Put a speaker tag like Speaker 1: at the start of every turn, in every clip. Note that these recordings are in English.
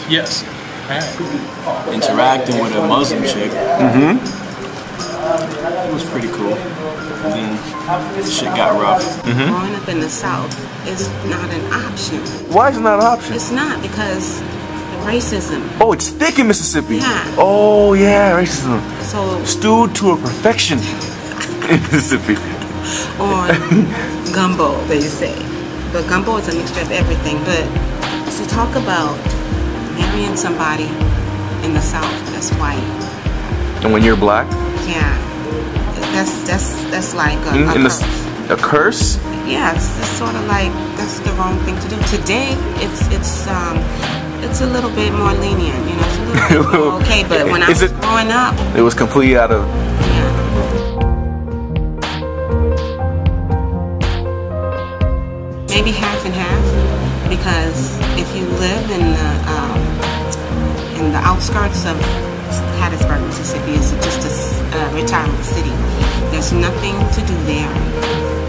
Speaker 1: Yes.
Speaker 2: Interacting with a Muslim chick.
Speaker 3: Mm-hmm.
Speaker 2: It was pretty cool. And then shit got rough.
Speaker 3: Mm-hmm.
Speaker 4: Growing up in the South is not an option.
Speaker 3: Why is it not an option?
Speaker 4: It's not because racism.
Speaker 3: Oh, it's thick in Mississippi.
Speaker 4: Yeah.
Speaker 3: Oh yeah, racism.
Speaker 4: So
Speaker 3: stewed to a perfection in Mississippi.
Speaker 4: Or gumbo, they say. But gumbo is a mixture of everything. But to talk about marrying somebody in the South that's white.
Speaker 3: And when you're black?
Speaker 4: Yeah. That's like a curse.
Speaker 3: A curse?
Speaker 4: Yeah, it's sort of like that's the wrong thing to do. Today, it's a little bit more lenient, you know. It's a little bit more okay, but when I was growing up,
Speaker 3: it was completely out of.
Speaker 4: Yeah. Maybe half and half, because if you live in the outskirts of Hattiesburg, Mississippi, it's just a retirement city. There's nothing to do there.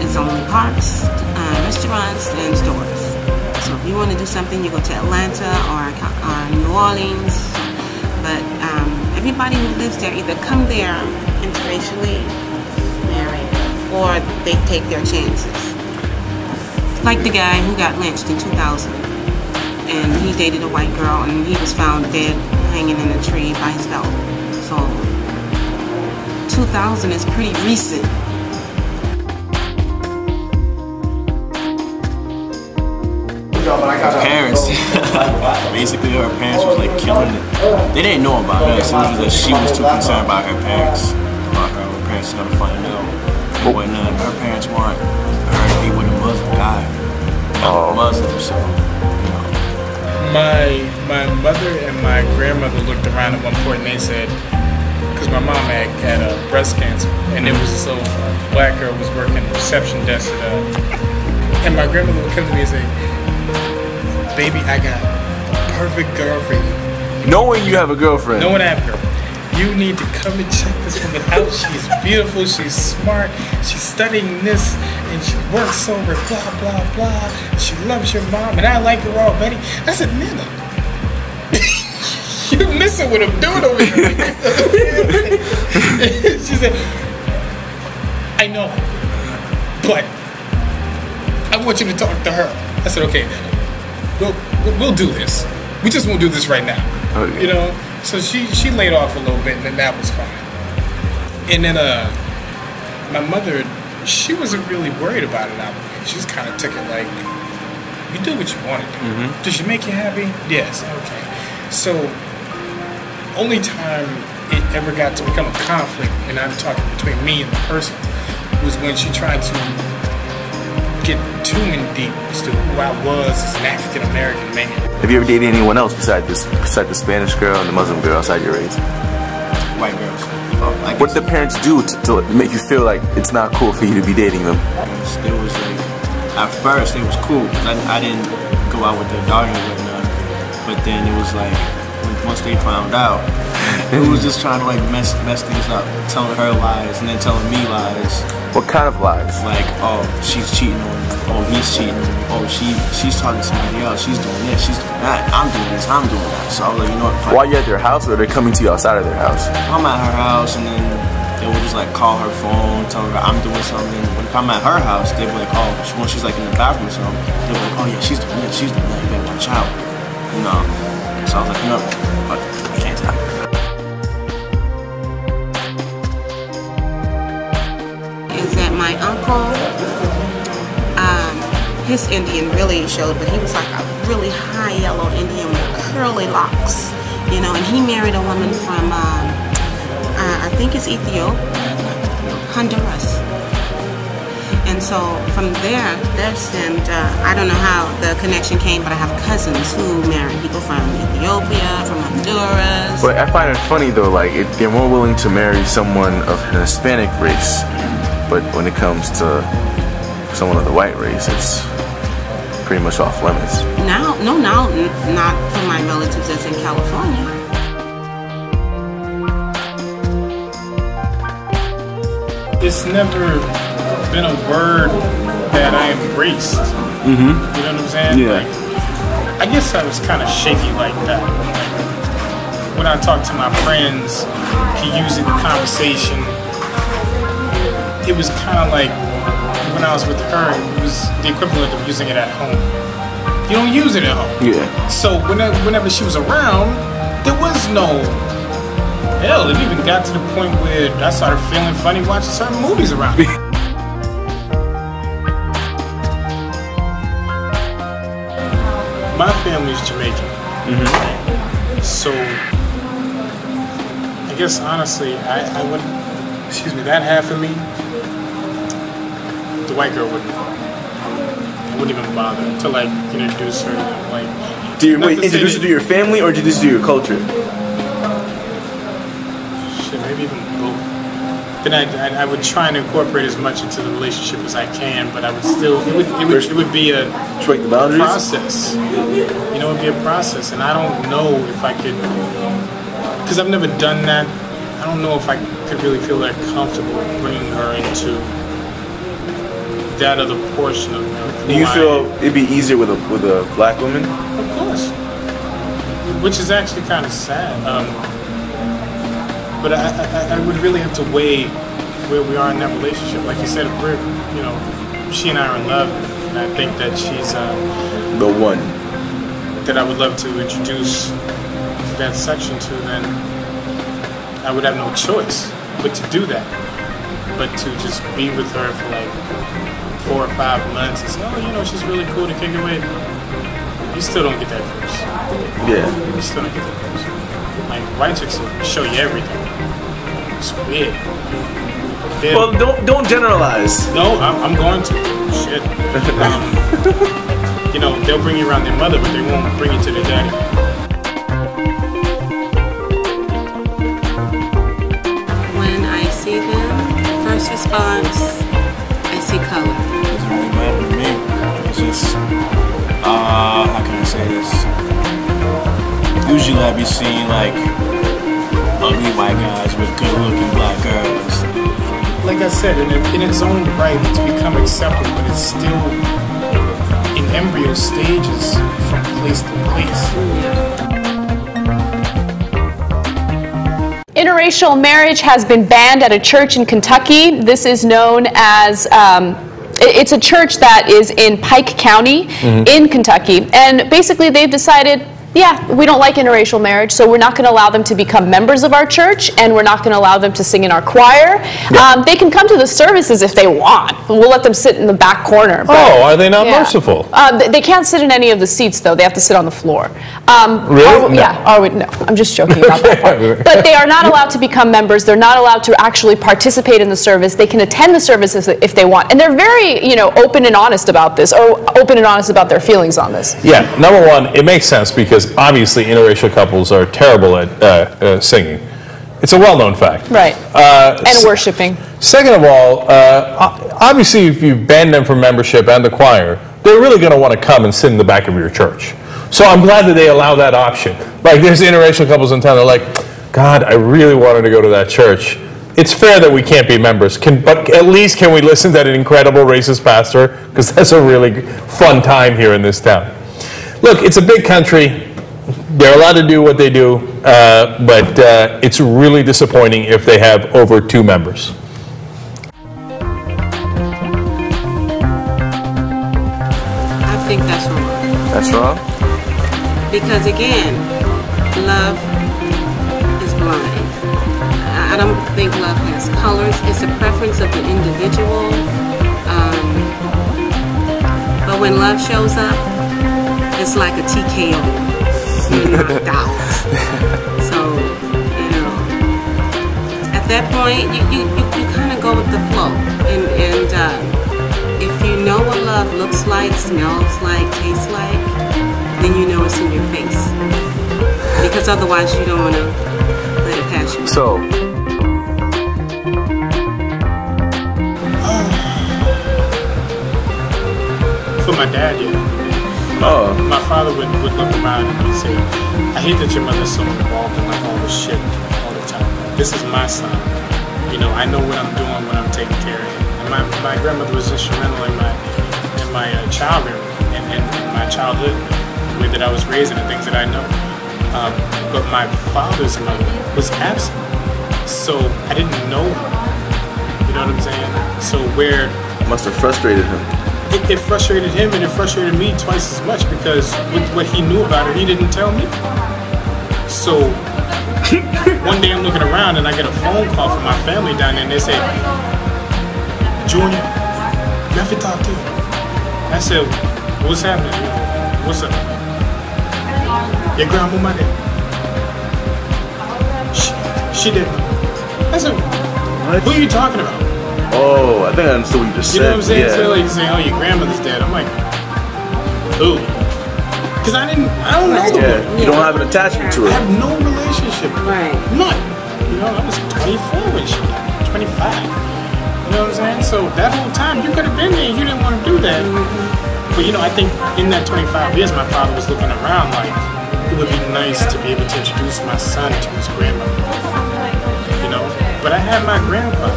Speaker 4: It's only parks, restaurants, and stores. So if you want to do something, you go to Atlanta or New Orleans. But everybody who lives there either come there interracially married, or they take their chances. Like the guy who got lynched in 2000, and he dated a white girl, and he was found dead hanging in a tree by his belt. So 2000 is pretty recent.
Speaker 2: Parents, basically her parents was like killing it. They didn't know about us. It was just that she was too concerned about her parents. About her parents never find out. But when her parents want her to be with a Muslim guy, Muslim, so you know.
Speaker 1: My mother and my grandmother looked around at one point and they said, because my mom had breast cancer, and there was this little black girl was working the reception desk and my grandmother would come to me and say, "Baby, I got a perfect girl for you."
Speaker 3: Knowing you have a girlfriend.
Speaker 1: Knowing I have a girl. You need to come and check this woman out. She's beautiful, she's smart, she's studying this, and she works over blah, blah, blah. She loves your mom, and I like her already. I said, Nana, you're missing what I'm doing over here. She said, I know, but I want you to talk to her. I said, okay, Nana. We'll do this. We just won't do this right now. Okay. You know? So she laid off a little bit, and then that was fine. And then my mother, she wasn't really worried about it out of the way. She just kind of took it like, you do what you want to do. Mm-hmm. Does she make you happy? Yes. Okay. So only time it ever got to become a conflict, and I'm talking between me and the person, was when she tried to get too in deep as to who I was as an African American man.
Speaker 3: Have you ever dated anyone else besides the Spanish girl and the Muslim girl outside your race?
Speaker 2: White girls.
Speaker 3: What did the parents do to make you feel like it's not cool for you to be dating them?
Speaker 2: It was like, at first it was cool because I didn't go out with their daughter or whatnot, but then it was like once they found out, it was just trying to like mess things up, telling her lies and then telling me lies.
Speaker 3: What kind of lies?
Speaker 2: Like, oh, she's cheating on me. Oh, he's cheating on me. Oh, she's talking to somebody else. She's doing this. She's doing that. I'm doing this. I'm doing that. So I was like, you know what?
Speaker 3: While you're at their house, or they're coming to you outside of their house?
Speaker 2: I'm at her house, and then they would just like call her phone, tell her I'm doing something. But if I'm at her house, they'd be like, oh, when she's like in the bathroom or something, they'd be like, oh yeah, she's doing this. She's doing that. You better watch out. You know. So I was like, you know, but I can't tell.
Speaker 4: My uncle, his Indian really showed, but he was like a really high yellow Indian with curly locks, you know, and he married a woman from, I think it's Ethiopia, Honduras. And so from there stemmed, I don't know how the connection came, but I have cousins who married people from Ethiopia, from Honduras.
Speaker 3: But I find it funny though, like they're more willing to marry someone of an Hispanic race. But when it comes to someone of the white race, it's pretty much off limits.
Speaker 4: Now, not for my relatives that's in California.
Speaker 1: It's never been a word that I embraced.
Speaker 3: Mm-hmm.
Speaker 1: You know what I'm saying?
Speaker 3: Yeah.
Speaker 1: Like, I guess I was kind of shaky like that. Like, when I talk to my friends, could use it in conversation. It was kind of like when I was with her, it was the equivalent of using it at home. You don't use it at home.
Speaker 3: Yeah.
Speaker 1: So whenever she was around, there was no. Hell, it even got to the point where I started feeling funny watching certain movies around her. My family's Jamaican. Mm-hmm. So, I guess honestly, I wouldn't, that half of me, the white girl wouldn't. I wouldn't even bother to like introduce her to them. Like,
Speaker 3: Do you introduce her to your family or introduce her to your culture?
Speaker 1: Shit, maybe even both. Then I would try and incorporate as much into the relationship as I can, but I would still, it would be a
Speaker 3: break the boundaries?
Speaker 1: Process. You know, it would be a process, and I don't know if I could, because I've never done that. I don't know if I could really feel that comfortable bringing her into that other portion of me.
Speaker 3: Do you feel it'd be easier with a black woman?
Speaker 1: Of course, which is actually kind of sad. But I would really have to weigh where we are in that relationship. Like you said, if we're, she and I are in love, and I think that she's
Speaker 3: the one
Speaker 1: that I would love to introduce that section to, then I would have no choice but to do that. But to just be with her for like 4 or 5 months and say, oh, she's really cool to kick it with, you still don't get that close.
Speaker 3: Yeah.
Speaker 1: You still don't get that close. Like, white chicks will show you everything. It's weird.
Speaker 3: Well, don't generalize.
Speaker 1: No, I'm going to. Shit. They'll bring you around their mother, but they won't bring you to their daddy.
Speaker 4: When I see them, first response, I see color.
Speaker 2: It doesn't really matter to me. It's just, how can I say this? Usually I be seeing like ugly white guys with good-looking black girls.
Speaker 1: Like I said, in its own right, it's become acceptable, but it's still in embryo stages from place to place.
Speaker 5: Interracial marriage has been banned at a church in Kentucky. This is known as, it's a church that is in Pike County in Kentucky. And basically they've decided, yeah, we don't like interracial marriage, so we're not going to allow them to become members of our church, and we're not going to allow them to sing in our choir. Yeah. They can come to the services if they want. We'll let them sit in the back corner.
Speaker 6: But, are they not merciful?
Speaker 5: They can't sit in any of the seats, though. They have to sit on the floor.
Speaker 6: Really?
Speaker 5: No. Yeah. No, I'm just joking about that part. But they are not allowed to become members. They're not allowed to actually participate in the service. They can attend the services if they want. And they're very, open and honest about this, or open and honest about their feelings on this.
Speaker 6: Yeah. Number one, it makes sense because obviously interracial couples are terrible at singing. It's a well-known fact.
Speaker 5: Right. And worshiping.
Speaker 6: Second of all, obviously if you've banned them from membership and the choir, they're really going to want to come and sit in the back of your church. So I'm glad that they allow that option. Like there's interracial couples in town that are like, God, I really wanted to go to that church. It's fair that we can't be members, but at least can we listen to that incredible racist pastor? Because that's a really fun time here in this town. Look, it's a big country. They're allowed to do what they do, but it's really disappointing if they have over 2 members.
Speaker 4: I think that's wrong.
Speaker 3: That's wrong?
Speaker 4: Because again, love is blind. I don't think love has colors. It's a preference of the individual. But when love shows up, it's like a TKO. You're knocked out. So, at that point, you kind of go with the flow. And if you know what love looks like, smells like, tastes like, then you know it's in your face. Because otherwise, you don't want to let it pass you.
Speaker 3: So,
Speaker 1: for my dad, yeah. My father would look around and say, I hate that your mother's so involved in like all this shit all the time. This is my son. I know what I'm doing when I'm taking care of him. And my grandmother was instrumental in my childhood and my childhood. the way that I was raised and the things that I know. But my father's mother was absent, so I didn't know her. You know what I'm saying? So where
Speaker 3: Must have frustrated him.
Speaker 1: it frustrated him, and it frustrated me twice as much, because with what he knew about her, he didn't tell me. So one day I'm looking around and I get a phone call from my family down there, and they say, "Junior, you have to talk to you." I said, "What's happening? What's up?" "Your grandma there. She didn't know." I said,
Speaker 3: What?
Speaker 1: "Who are you talking about?"
Speaker 3: Oh, I think I understood what you just
Speaker 1: You
Speaker 3: said.
Speaker 1: know what I'm saying?
Speaker 3: Yeah.
Speaker 1: So like you saying, "Oh, your grandmother's dead." I'm like, "Who?" Because I don't know the
Speaker 3: Yeah,
Speaker 1: woman.
Speaker 3: you don't have an attachment to
Speaker 1: I
Speaker 3: it.
Speaker 1: have no relationship with her.
Speaker 4: Right.
Speaker 1: None. You know, I was 24 when she died, 25. You know what I'm saying? So that whole time, you could have been there. You didn't want to do that. But you know, I think in that 25 years, my father was looking around like, it would be nice to be able to introduce my son to his grandmother. You know? But I had my grandfather.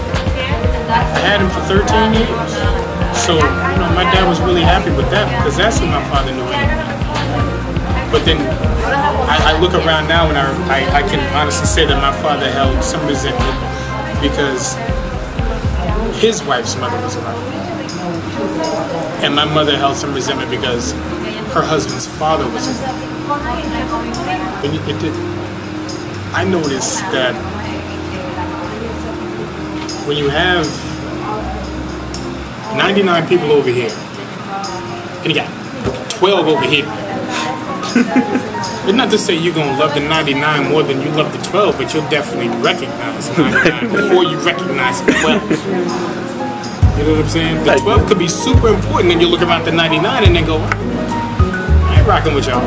Speaker 1: I had him for 13 years. So, you know, my dad was really happy with that, because that's who my father knew anyway. But then I look around now and I can honestly say that my father held some resentment, because his wife's mother was alive. And my mother held some resentment because her husband's father was alive. I noticed that when you have 99 people over here, and you got 12 over here, it's not to say you're going to love the 99 more than you love the 12, but you'll definitely recognize the 99 before you recognize the 12. You know what I'm saying? The 12 could be super important, and you look around the 99 and then go, I ain't rocking with y'all.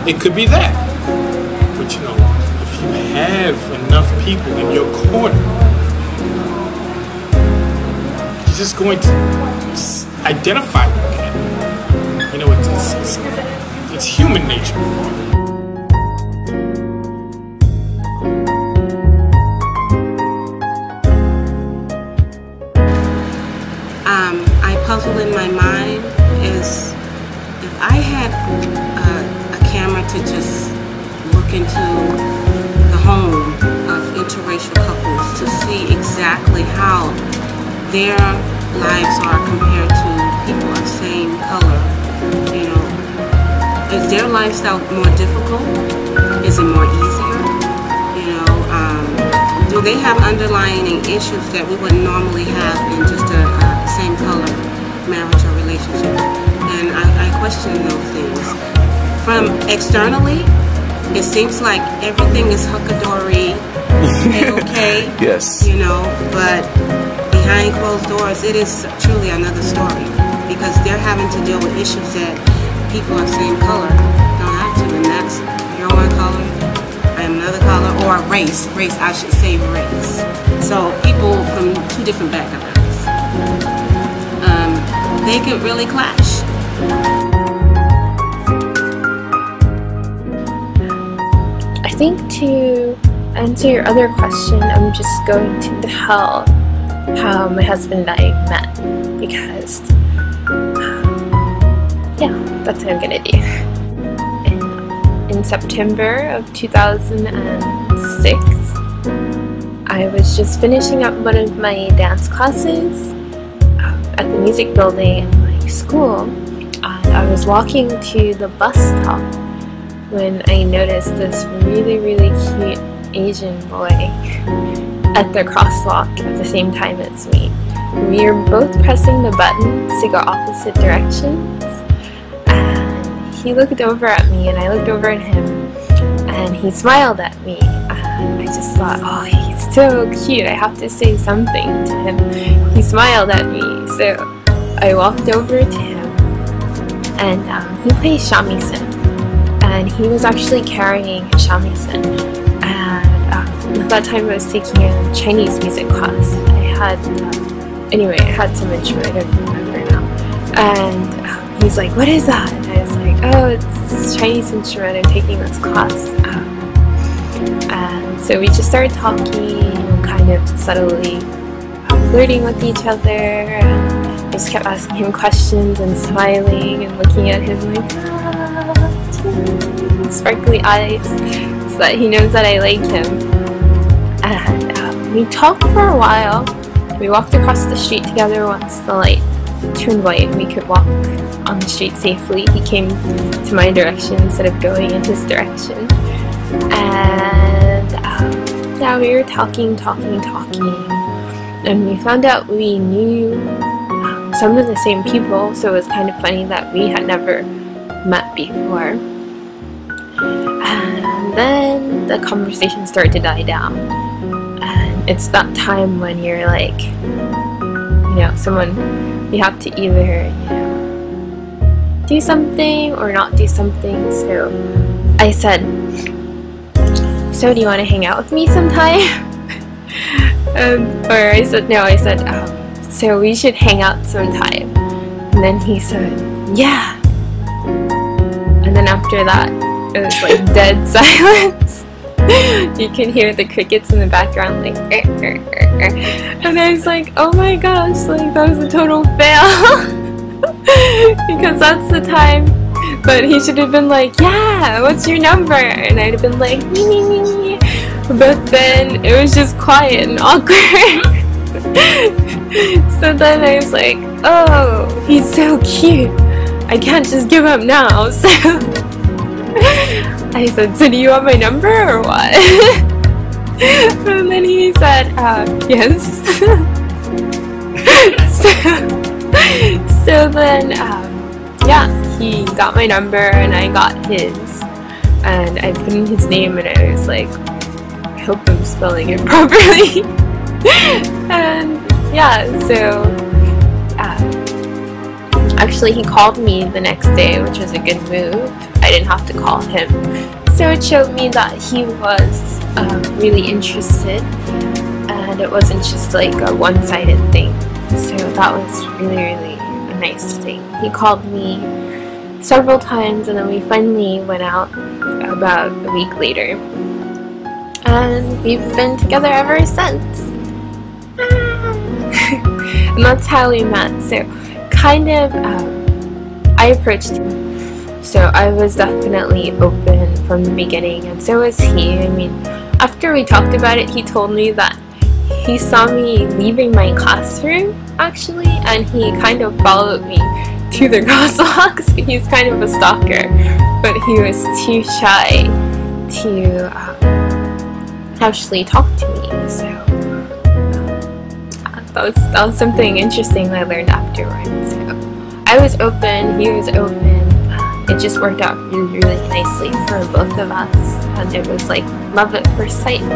Speaker 1: It could be that. But you know, if you have enough people in your corner, you're just going to identify with that. You know, it's human nature.
Speaker 4: I puzzle in my mind is, if I had a camera to just look into the home of interracial couples to see exactly how their lives are compared to people of same color, you know, is their lifestyle more difficult? Is it more easier? You know, do they have underlying issues that we wouldn't normally have in just a same color marriage or relationship? And I question those things. From externally, it seems like everything is hunky-dory, okay,
Speaker 3: Yes.
Speaker 4: you know, but behind closed doors, it is truly another story, because they're having to deal with issues that people of same color don't have to, and that's, you're one color, I am another color, or race, I should say race. So people from two different backgrounds, they could really clash.
Speaker 7: I think to answer your other question, I'm just going to tell how my husband and I met, because yeah, that's what I'm gonna do. In September of 2006, I was just finishing up one of my dance classes at the music building in my school, and I was walking to the bus stop when I noticed this really, really cute Asian boy at the crosswalk at the same time as me. We were both pressing the buttons to go opposite directions, and he looked over at me and I looked over at him, and he smiled at me, and I just thought, oh, he's so cute, I have to say something to him. He smiled at me, so I walked over to him, and he plays shamisen, and he was actually carrying a shamisen, and at that time I was taking a Chinese music class. I had some instrument, I don't remember now, and he's like, what is that? And I was like, oh, it's this Chinese instrument, I'm taking this class. And so we just started talking, kind of subtly flirting with each other, and I just kept asking him questions and smiling and looking at him like, ah. sparkly eyes, so that he knows that I like him. And we talked for a while. We walked across the street together once the light turned white and we could walk on the street safely. He came to my direction instead of going in his direction. And yeah, we were talking, and we found out we knew some of the same people, so it was kind of funny that we had never met before. And then the conversation started to die down, and it's that time when you're like, you know, you have to either, you know, do something or not do something. So I said, so do you want to hang out with me sometime? Or I said, no, I said, so we should hang out sometime. And then he said, yeah. And then after that, it was like dead silence. You can hear the crickets in the background, like, and I was like, oh my gosh, like, that was a total fail. Because that's the time. But he should have been like, yeah, what's your number? And I'd have been like, me. But then it was just quiet and awkward. So then I was like, oh, he's so cute. I can't just give up now. So I said, so do you want my number or what? And then he said, yes. So then, yeah, he got my number and I got his. And I put in his name and I was like, I hope I'm spelling it properly. And yeah, so actually he called me the next day, which was a good move. I didn't have to call him. So it showed me that he was really interested, and it wasn't just like a one-sided thing. So that was really, really a nice thing. He called me several times, and then we finally went out about a week later. And we've been together ever since. And that's how we met. So kind of, I approached him. So I was definitely open from the beginning, and so was he. I mean, after we talked about it, he told me that he saw me leaving my classroom, actually, and he kind of followed me to the crosswalks. He's kind of a stalker, but he was too shy to actually talk to me. So that was something interesting that I learned afterwards. So I was open, he was open. It just worked out really, really nicely for both of us, and it was like love at first sight. So